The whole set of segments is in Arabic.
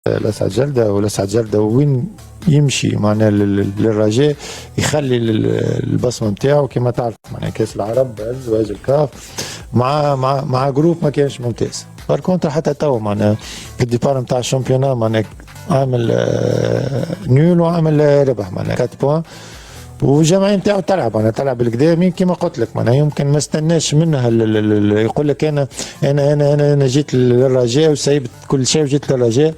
لسعد جلدة، ولسعد جلدة وين يمشي معناها للرجاء يخلي البصمه نتاعو كما تعرف معناها كاس العرب زواج الكاف مع جروب ما كانش ممتاز. بار كونتر حتى تو معناها في الديبار نتاع الشامبيونا معناها عامل نول وعامل ربح معناها 4 بوان، والجمعيه نتاعو تلعب معناها تلعب القدامي كما قلت لك معناها يمكن ما استناش منها يقول لك انا جيت للرجاء وسيبت كل شيء وجيت للرجاء.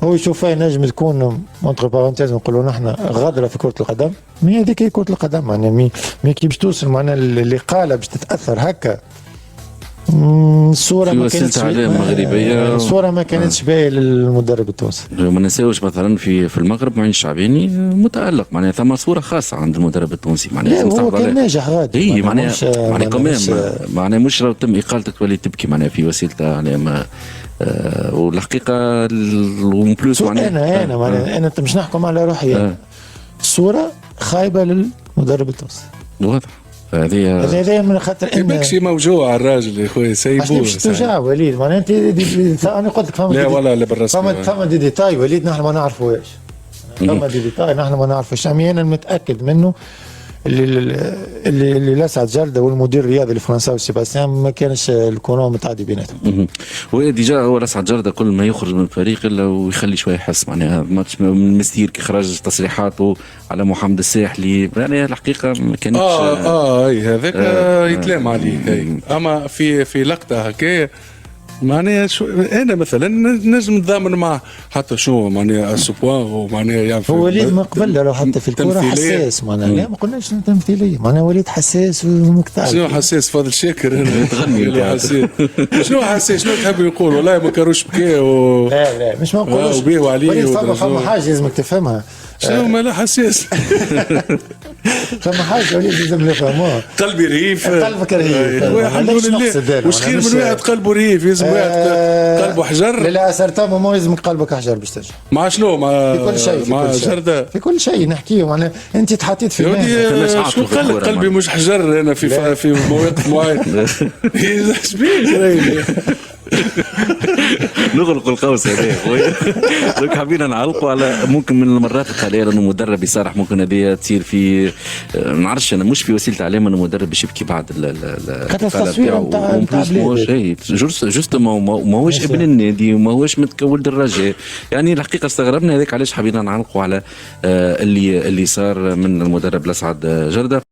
هو يشوفها ينجم تكون اونتر بارونتيز نقولوا نحن غدره في كره القدم، مي هذيك هي كره القدم معناها مي كي باش توصل معناها اللي قاله باش تتاثر هكا. الصوره ما كانتش مغربيه، الصوره ما كانتش باهيه للمدرب التونسي. ما نساوش مثلا في المغرب معين الشعباني متالق معناها ثم صوره خاصه عند المدرب التونسي معناها هو كان ناجح غادي. اي معناها كمان معناها مش لو تم اقالتك تولي تبكي معناها في وسيله اعلام. والحقيقه ومبلوس معناها انا مش نحكم على روحي. الصوره خايبه للمدرب التونسي واضح. هذه من خاطر يبكشي موجوع الراجل يا خويا سيبوه. مش توجع وليد معناها انت انا قلت لك لا ولا لا بالرسمي فما دي ديتاي وليد نحن ما نعرفوهاش. فما دي ديتاي نحن ما نعرفوش. انا متاكد منه اللي لسعد جلدة والمدير الرياضي الفرنساوي سيباستيان ما كانش الكورون متعدي بيناتهم. وديجا هو لسعد جلدة كل ما يخرج من الفريق الا ويخلي شويه يحس معناها ماتش من مستير كي خرج تصريحاته على محمد الساحلي يعني الحقيقه ما كانتش اي هذاك يتلام عليه. اما في لقطه هكايا معناها انا مثلا نجم نتضامن معه حتى شنو معناها اسبوار ومعناها يعني هو وليد من قبل لو حتى في الكوره حساس معناها لا ما قلناش تمثيليه معناها وليد حساس ومكتئب. شنو حساس فاضل شاكر انا تغني حساس شنو حساس شنو تحب يقول والله ما كاروش بكى لا مش ما نقولوش وبيه عليه فما حاجه لازمك تفهمها. شنو مالا حساس فما حاجه وليد لازم نفهموها. قلبي رهيف قلبك رهيف الحمد لله. وش خير من واحد قلبه رهيف يلزم واحد قلبه حجر. لا سرتا ما يلزمك قلبك حجر باش ترجع مع شنو في كل شيء مع جردة في كل شيء نحكيه معناها انت تحطيت في مهنه. شو قال لك قلبي مش حجر انا في مواقف معينه ايش بيك نغلق القوس هذا خويا. دوك حابين نعلقوا على ممكن من المرات القليله انه مدرب يصارح ممكن هذه تصير في ما نعرفش انا مش في وسيله اعلام انه مدرب باش يبكي بعد التصوير نتاع جوست ما هوش ابن النادي وما هوش متكولد الرجاء يعني الحقيقه استغربنا هذاك علاش حابين نعلقوا على اللي صار من المدرب لسعد جردة.